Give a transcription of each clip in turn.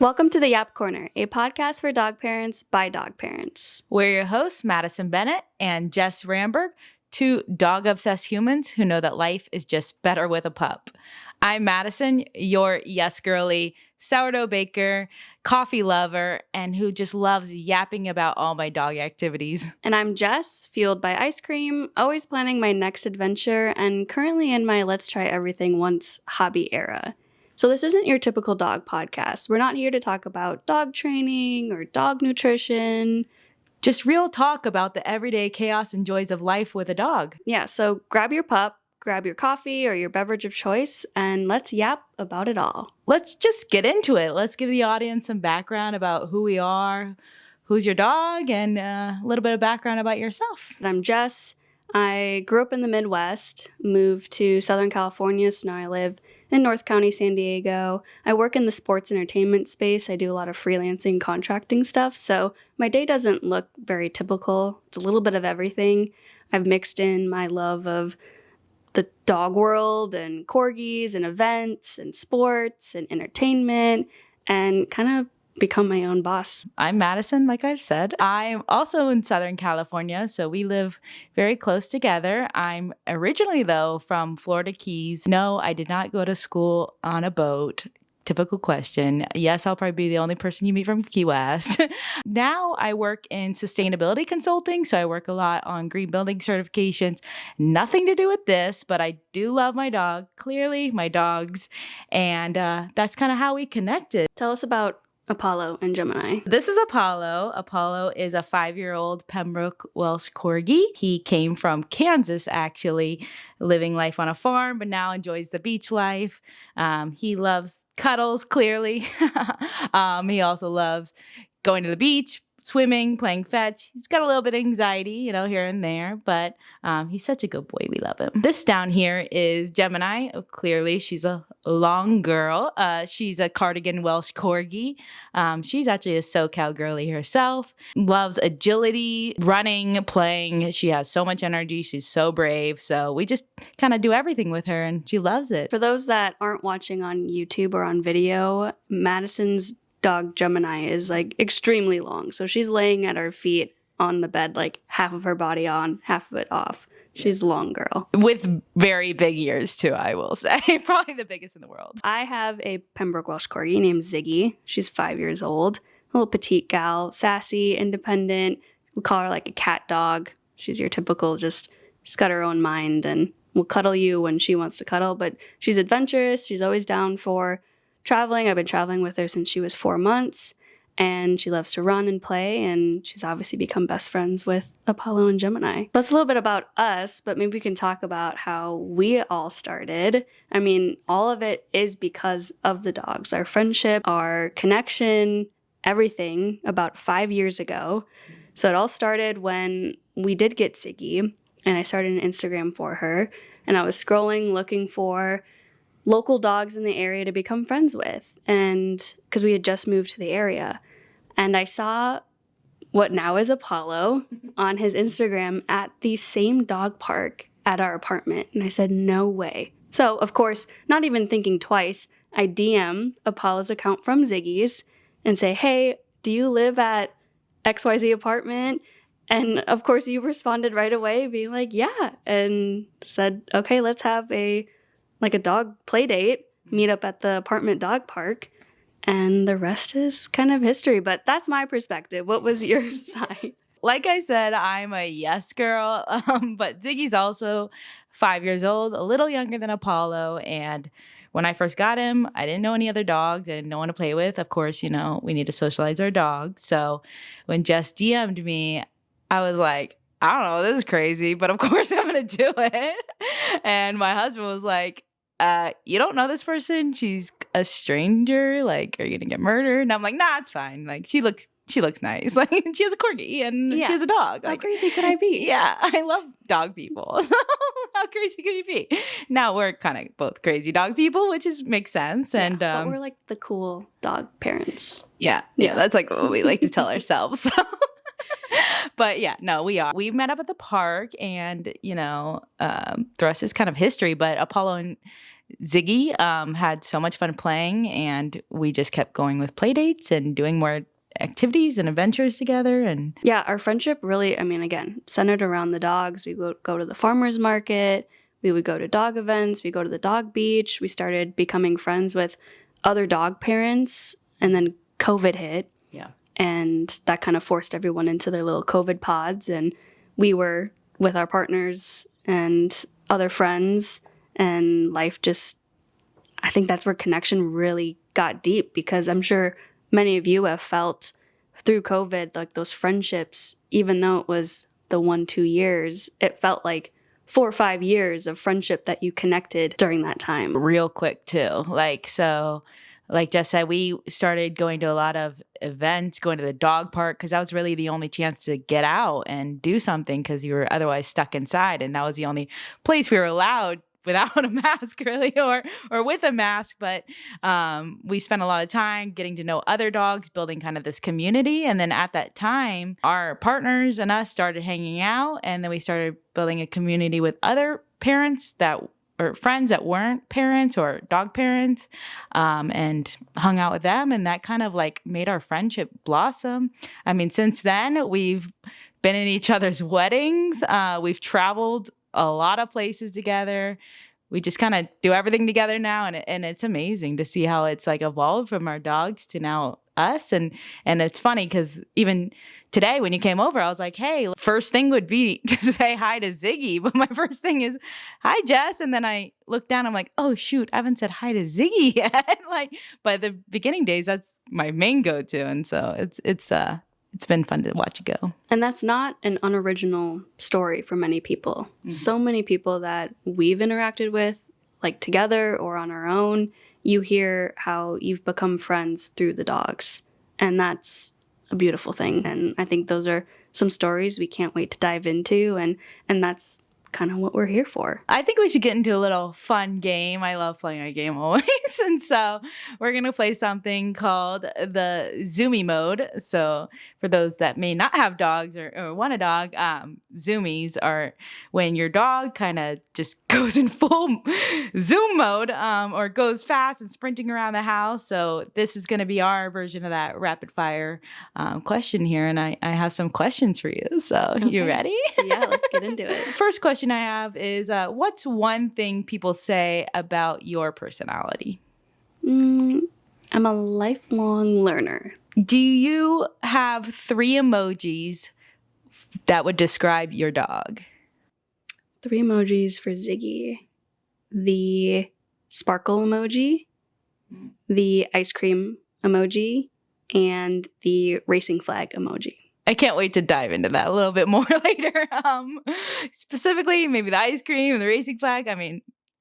Welcome to the Yap Corner, a podcast for dog parents by dog parents. We're your hosts, Madison Bennett and Jess Ramberg, two dog-obsessed humans who know that life is just better with a pup. I'm Madison, your yes girly, sourdough baker, coffee lover, and who just loves yapping about all my dog activities. And I'm Jess, fueled by ice cream, always planning my next adventure, and currently in my let's try everything once hobby era. So this isn't your typical dog podcast. We're not here to talk about dog training or dog nutrition. Just real talk about the everyday chaos and joys of life with a dog. Yeah, so grab your pup, grab your coffee or your beverage of choice, and let's yap about it all. Let's just get into it. Let's give the audience some background about who we are, who's your dog, and a little bit of background about yourself. I'm Jess. I grew up in the Midwest, moved to Southern California, so now I live in North County, San Diego. I work in the sports entertainment space. I do a lot of freelancing, contracting stuff, so my day doesn't look very typical. It's a little bit of everything. I've mixed in my love of the dog world and corgis and events and sports and entertainment and kind of become my own boss. I'm Madison, like I said. I'm also in Southern California, so we live very close together. I'm originally, though, from Florida Keys. No, I did not go to school on a boat. Typical question. Yes, I'll probably be the only person you meet from Key West. Now I work in sustainability consulting, so I work a lot on green building certifications. Nothing to do with this, but I do love my dog, clearly my dogs, and that's kind of how we connected. Tell us about Apollo and Gemini. This is Apollo. Apollo is a 5-year-old Pembroke Welsh Corgi. He came from Kansas, actually, living life on a farm, but now enjoys the beach life. He loves cuddles, clearly. He also loves going to the beach, swimming, playing fetch. He's got a little bit of anxiety, here and there, but he's such a good boy. We love him. This down here is Gemini. Clearly, she's a long girl. She's a cardigan Welsh Corgi. She's actually a SoCal girly herself. Loves agility, running, playing. She has so much energy. She's so brave. So we just kind of do everything with her, and she loves it. For those that aren't watching on YouTube or on video, Madison's dog Gemini is extremely long. So she's laying at our feet on the bed, half of her body on, half of it off. She's a long girl. With very big ears too, I will say. Probably the biggest in the world. I have a Pembroke Welsh Corgi named Ziggy. She's 5 years old. A little petite gal, sassy, independent. We call her like a cat dog. She's your typical, she's got her own mind and will cuddle you when she wants to cuddle. But she's adventurous. She's always down for traveling. I've been traveling with her since she was 4 months, and she loves to run and play, and she's obviously become best friends with Apollo and Gemini. That's a little bit about us, but maybe we can talk about how we all started. I mean, all of it is because of the dogs. Our friendship, our connection, everything about 5 years ago. So it all started when we did get Ziggy, and I started an Instagram for her, and I was scrolling looking for local dogs in the area to become friends with, and because we had just moved to the area. And I saw what now is Apollo on his Instagram at the same dog park at our apartment. And I said, no way. So, of course, not even thinking twice, I DM Apollo's account from Ziggy's and say, hey, do you live at XYZ apartment? And of course, you responded right away being like, yeah, and said, okay, let's have a dog play date, meet up at the apartment dog park, and the rest is kind of history. But that's my perspective. What was your side? Like I said, I'm a yes girl, but Ziggy's also 5 years old, a little younger than Apollo. And when I first got him, I didn't know any other dogs. I didn't know one to play with. Of course, we need to socialize our dogs. So when Jess DM'd me, I was like, I don't know, this is crazy, but of course I'm going to do it. And my husband was like, you don't know this person? She's a stranger. Are you going to get murdered? And I'm like, nah, it's fine. She looks nice. She has a corgi and she has a dog. How crazy could I be? Yeah, I love dog people. So how crazy could you be? Now we're kind of both crazy dog people, which makes sense. Yeah, and but we're the cool dog parents. Yeah, that's what we like to tell ourselves. So. But yeah, no, we are. We met up at the park, and the rest is kind of history. But Apollo and Ziggy had so much fun playing, and we just kept going with play dates and doing more activities and adventures together. And yeah, our friendship really, again, centered around the dogs. We would go to the farmer's market. We would go to dog events. We go to the dog beach. We started becoming friends with other dog parents, and then COVID hit. yeah. And that kind of forced everyone into their little COVID pods. And we were with our partners and other friends, and life just, I think that's where connection really got deep, because I'm sure many of you have felt through COVID, like those friendships, even though it was the 1-2 years, it felt like 4 or 5 years of friendship that you connected during that time. Real quick too. Like Jess said, we started going to a lot of events, going to the dog park, because that was really the only chance to get out and do something, because you were otherwise stuck inside. And that was the only place we were allowed without a mask, really, or with a mask. But we spent a lot of time getting to know other dogs, building kind of this community. And then at that time, our partners and us started hanging out. And then we started building a community with other parents or friends that weren't parents or dog parents, and hung out with them. And that kind of like made our friendship blossom. Since then, we've been in each other's weddings. We've traveled a lot of places together. We just kind of do everything together now. And it's amazing to see how it's like evolved from our dogs to now us. And it's funny because even today when you came over, I was like, hey, first thing would be to say hi to Ziggy. But my first thing is, hi, Jess. And then I look down, I'm like, oh, shoot, I haven't said hi to Ziggy yet. By the beginning days, that's my main go-to. And so it's been fun to watch it go. And that's not an unoriginal story for many people. Mm-hmm. So many people that we've interacted with, like together or on our own, you hear how you've become friends through the dogs. And that's a beautiful thing. And I think those are some stories we can't wait to dive into. And that's kind of what we're here for. I think we should get into a little fun game. I love playing a game always. And so we're going to play something called the Zoomie mode. So for those that may not have dogs or want a dog, Zoomies are when your dog kind of just goes in full Zoom mode, or goes fast and sprinting around the house. So this is going to be our version of that rapid fire question here. And I have some questions for you. So okay. You ready? Yeah, let's get into it. First question I have is, what's one thing people say about your personality? I'm a lifelong learner. Do you have 3 emojis that would describe your dog? 3 emojis for Ziggy. The sparkle emoji, the ice cream emoji, and the racing flag emoji. I can't wait to dive into that a little bit more later. Specifically, maybe the ice cream and the racing flag.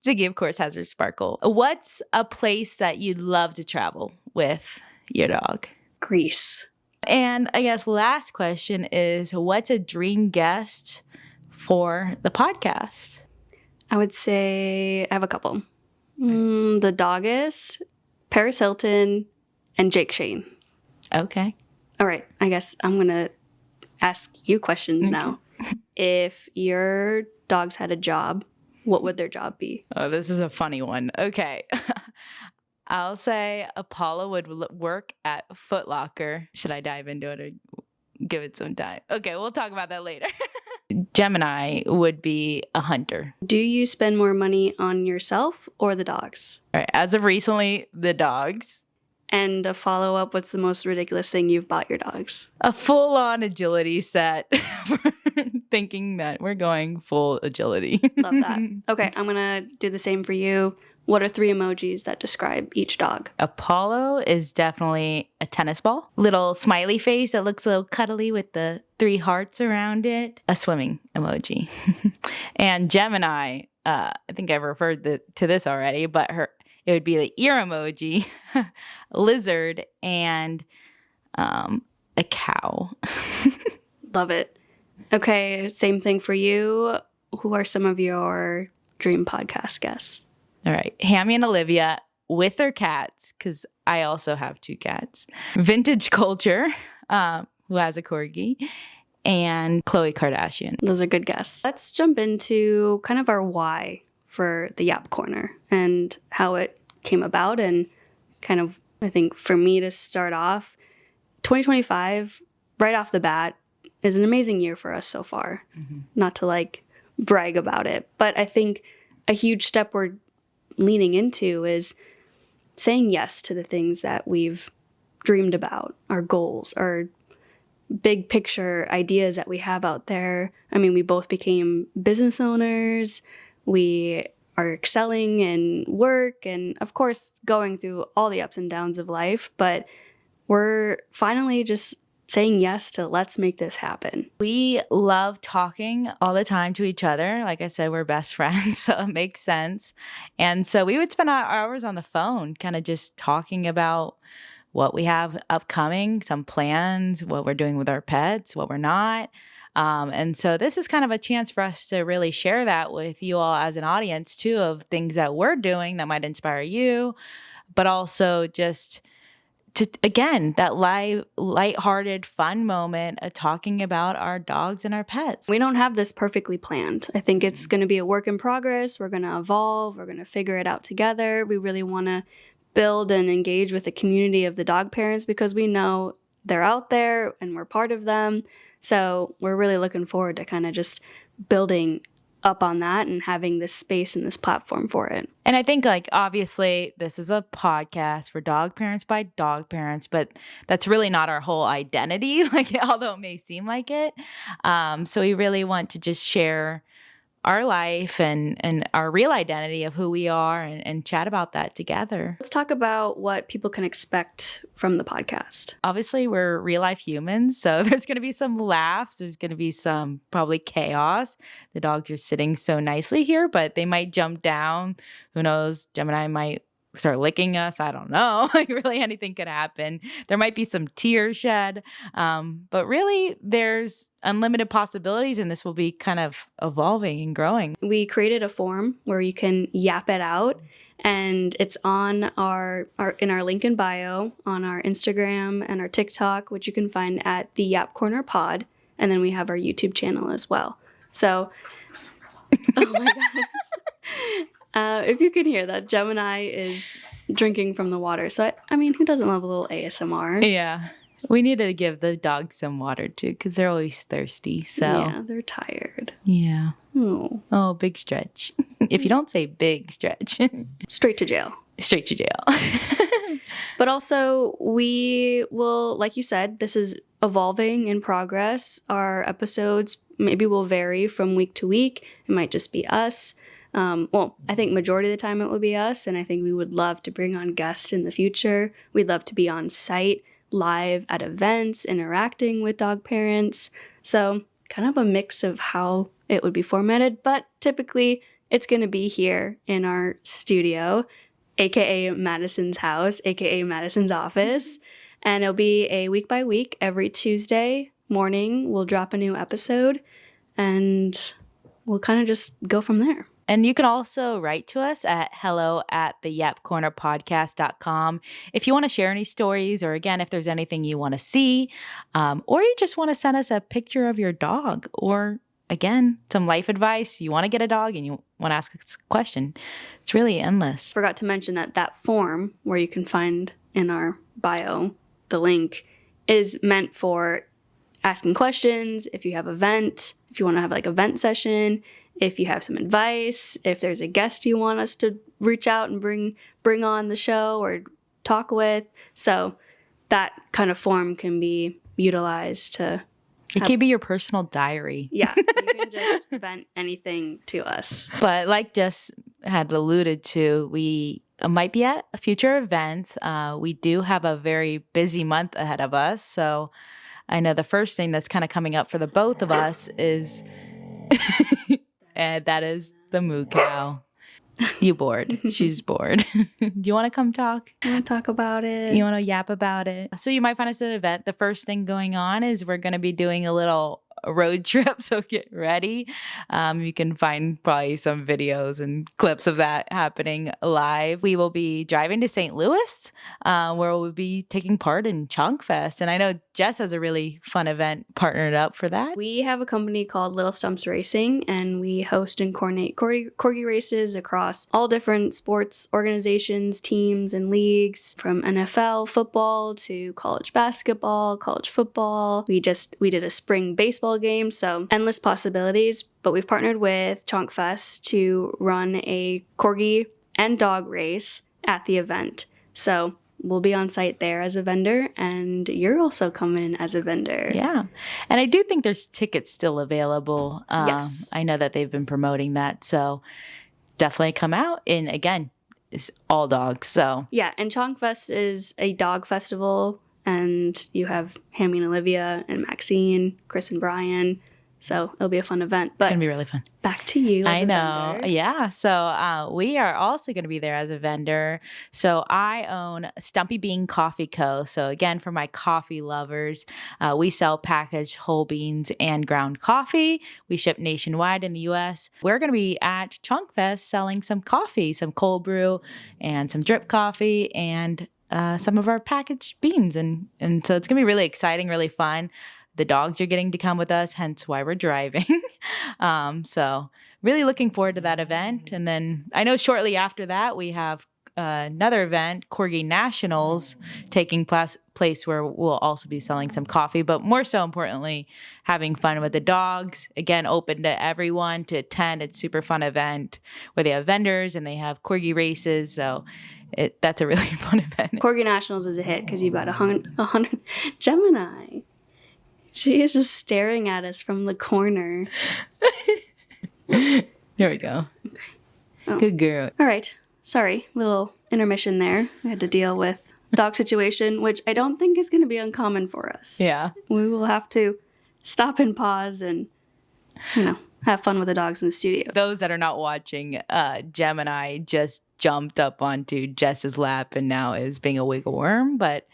Ziggy, of course, has her sparkle. What's a place that you'd love to travel with your dog? Greece. And I guess last question is, what's a dream guest for the podcast? I would say I have a couple. The Doggist, Paris Hilton, and Jake Shane. Okay. All right, I guess I'm going to ask you questions now. If your dogs had a job, what would their job be? Oh, this is a funny one. Okay. I'll say Apollo would work at Foot Locker. Should I dive into it or give it some time? Okay, we'll talk about that later. Gemini would be a hunter. Do you spend more money on yourself or the dogs? All right, as of recently, the dogs. And a follow-up, what's the most ridiculous thing you've bought your dogs? A full-on agility set. Thinking that we're going full agility. Love that. Okay, I'm going to do the same for you. What are 3 emojis that describe each dog? Apollo is definitely a tennis ball. Little smiley face that looks a little cuddly with the 3 hearts around it. A swimming emoji. And Gemini, I think I've referred to this already, but it would be the ear emoji, lizard, and a cow. Love it. Okay, same thing for you. Who are some of your dream podcast guests? All right. Hammy and Olivia with their cats, because I also have 2 cats. Vintage Culture, who has a corgi, and Khloe Kardashian. Those are good guests. Let's jump into kind of our why for the Yap Corner and how it came about. And kind of, I think for me to start off, 2025, right off the bat, is an amazing year for us so far. Not to like brag about it, but I think a huge step we're leaning into is saying yes to the things that we've dreamed about, our goals, our big picture ideas that we have out there. I mean, we both became business owners. We are excelling in work and, of course, going through all the ups and downs of life. But we're finally just saying yes to let's make this happen. We love talking all the time to each other. Like I said, we're best friends, so it makes sense. And so we would spend our hours on the phone, kind of just talking about what we have upcoming, some plans, what we're doing with our pets, what we're not. And so this is kind of a chance for us to really share that with you all as an audience too, of things that we're doing that might inspire you, but also just to, again, that lighthearted, fun moment of talking about our dogs and our pets. We don't have this perfectly planned. I think it's going to be a work in progress. We're going to evolve. We're going to figure it out together. We really want to build and engage with the community of the dog parents because we know they're out there and we're part of them. So we're really looking forward to kind of just building up on that and having this space and this platform for it. And I think, like, obviously this is a podcast for dog parents by dog parents, but that's really not our whole identity, like, although it may seem like it. So we really want to just share our life and our real identity of who we are and chat about that together. Let's talk about what people can expect from the podcast. Obviously, we're real life humans, so there's going to be some laughs. There's going to be some probably chaos. The dogs are sitting so nicely here, but they might jump down. Who knows? Gemini might start licking us. I don't know. Like, really anything could happen. There might be some tears shed. But really, there's unlimited possibilities, and this will be kind of evolving and growing. We created a form where you can yap it out, and it's on our in our link in bio on our Instagram and our TikTok, which you can find at the Yap Corner Pod. And then we have our YouTube channel as well. So, oh my gosh. If you can hear that, Gemini is drinking from the water. So, I mean, who doesn't love a little ASMR? Yeah. We need to give the dogs some water, too, because they're always thirsty. So yeah, they're tired. Yeah. Oh, big stretch. If you don't say big stretch. Straight to jail. Straight to jail. But also, we will, like you said, this is evolving in progress. Our episodes maybe will vary from week to week. It might just be us. Well, I think majority of the time it will be us, and I think we would love to bring on guests in the future. We'd love to be on site, live at events, interacting with dog parents. So kind of a mix of how it would be formatted, but typically it's going to be here in our studio, aka Madison's house, aka Madison's office, and it'll be a week by week. Every Tuesday morning we'll drop a new episode, and we'll kind of just go from there. And you can also write to us at hello@theyapcornerpodcast.com if you want to share any stories, or again, if there's anything you want to see, or you just want to send us a picture of your dog, or again, some life advice. You want to get a dog and you want to ask us a question. It's really endless. Forgot to mention that form where you can find in our bio, the link, is meant for asking questions. If you have an event, if you want to have like a vent session, if you have some advice, if there's a guest you want us to reach out and bring on the show or talk with. So that kind of form can be utilized to... It could be your personal diary. Yeah, you can just vent anything to us. But like Jess had alluded to, we might be at a future event. We do have a very busy month ahead of us. So I know the first thing that's kind of coming up for the both of us is... and that is the moo cow. You bored? She's bored. Do you want to come talk? You want to talk about it? You want to yap about it? So you might find us at an event. The first thing going on is we're going to be doing a little road trip, so get ready. You can find probably some videos and clips of that happening live. We will be driving to St. Louis, where we'll be taking part in Chunk Fest. And I know Jess has a really fun event partnered up for that. We have a company called Little Stumps Racing, and we host and coordinate corgi races across all different sports organizations, teams, and leagues, from NFL football to college basketball, college football. We did a spring baseball game, so endless possibilities. But we've partnered with Chonk Fest to run a corgi and dog race at the event. So we'll be on site there as a vendor, and you're also coming in as a vendor. Yeah. And I do think there's tickets still available. Yes. I know that they've been promoting that. So definitely come out. And again, it's all dogs. So Yeah, and Chonk Fest is a dog festival, and you have Hammy and Olivia and Maxine, Chris and Brian. So it'll be a fun event. But it's going to be really fun. back to you as I a know. vendor. Yeah. So we are also going to be there as a vendor. So I own Stumpy Bean Coffee Co. So again, for my coffee lovers, we sell packaged whole beans and ground coffee. We ship nationwide in the U.S. We're going to be at Chunk Fest selling some coffee, some cold brew and some drip coffee, and some of our packaged beans. And so it's going to be really exciting, really fun. The dogs are getting to come with us, hence why we're driving. So really looking forward to that event. And then I know shortly after that, we have another event, Corgi Nationals, taking place where we'll also be selling some coffee, but more so importantly, having fun with the dogs. Again, open to everyone to attend. It's a super fun event where they have vendors and they have corgi races. So that's a really fun event. Corgi Nationals is a hit because you've got a hundred Gemini. She is just staring at us from the corner. There we go. Okay. Oh. Good girl. All right. Sorry, little intermission there. We had to deal with dog situation, which I don't think is going to be uncommon for us. Yeah. We will have to stop and pause and, have fun with the dogs in the studio. Those that are not watching, Gemini just jumped up onto Jess's lap and now is being a wiggle worm, but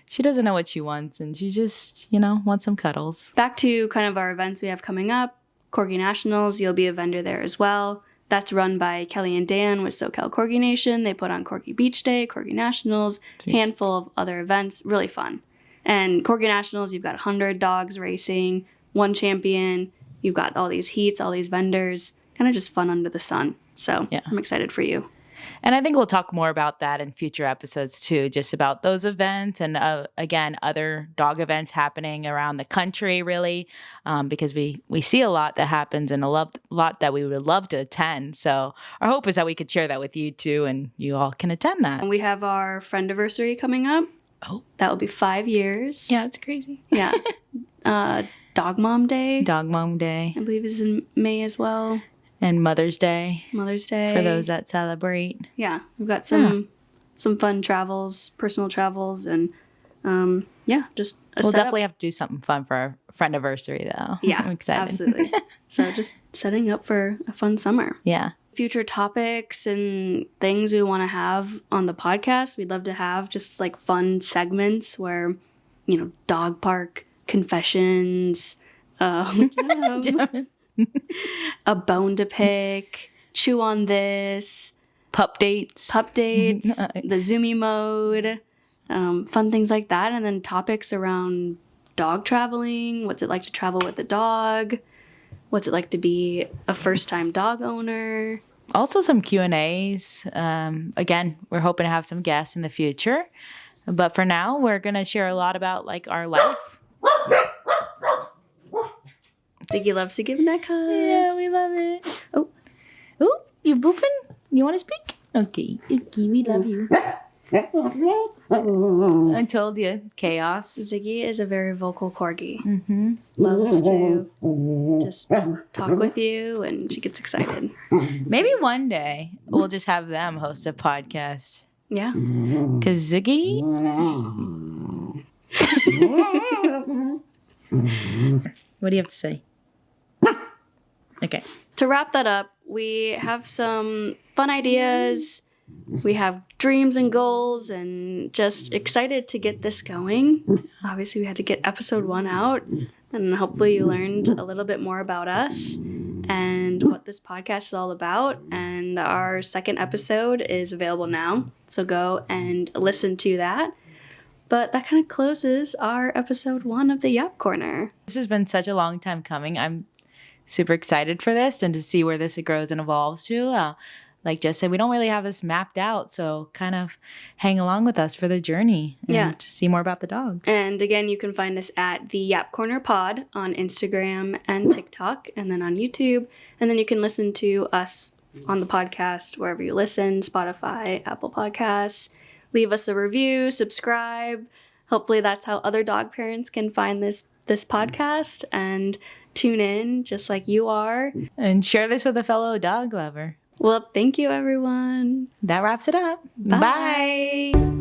she doesn't know what she wants, and she just, wants some cuddles. Back to kind of our events we have coming up. Corgi Nationals, you'll be a vendor there as well. That's run by Kelly and Dan with SoCal Corgi Nation. They put on Corgi Beach Day, Corgi Nationals, Sweet. Handful of other events. Really fun. And Corgi Nationals, you've got 100 dogs racing, one champion. You've got all these heats, all these vendors. Kind of just fun under the sun. So yeah. I'm excited for you. And I think we'll talk more about that in future episodes too, just about those events and, again, other dog events happening around the country, really, because we see a lot that happens and a lot that we would love to attend. So our hope is that we could share that with you too, and you all can attend that. And we have our friendiversary coming up. Oh. That will be 5 years. Yeah, it's crazy. Yeah. Dog Mom Day. Dog Mom Day. I believe is in May as well. And Mother's Day. Mother's Day. For those that celebrate. Yeah. We've got some fun travels, personal travels, and just we'll definitely have to do something fun for our friendiversary though. Yeah. I'm excited. Absolutely. So just setting up for a fun summer. Yeah. Future topics and things we want to have on the podcast. We'd love to have just like fun segments where, dog park confessions, a bone to pick, chew on this, pup dates, the Zoomie mode, fun things like that. And then topics around dog traveling. What's it like to travel with a dog? What's it like to be a first-time dog owner? Also some Q&As. Again, we're hoping to have some guests in the future. But for now, we're going to share a lot about our life. Ziggy loves to give neck hugs. Yeah, we love it. Oh, you booping? You want to speak? Okay, we love you. I told you, chaos. Ziggy is a very vocal corgi. Mm-hmm. Loves to just talk with you, and she gets excited. Maybe one day we'll just have them host a podcast. Yeah. Because Ziggy... What do you have to say? Okay. To wrap that up, we have some fun ideas. We have dreams and goals and just excited to get this going. Obviously, we had to get episode 1 out, and hopefully you learned a little bit more about us and what this podcast is all about. And our second episode is available now, so go and listen to that. But that kind of closes our episode 1 of the Yap Corner. This has been such a long time coming. I'm super excited for this and to see where this grows and evolves to. Like Jess said, we don't really have this mapped out, so kind of hang along with us for the journey and see more about the dogs. And again, you can find us at the Yap Corner Pod on Instagram and TikTok, and then on YouTube. And then you can listen to us on the podcast wherever you listen, Spotify, Apple Podcasts. Leave us a review, subscribe. Hopefully that's how other dog parents can find this podcast and tune in just like you are. And share this with a fellow dog lover. Well, thank you, everyone. That wraps it up. Bye. Bye.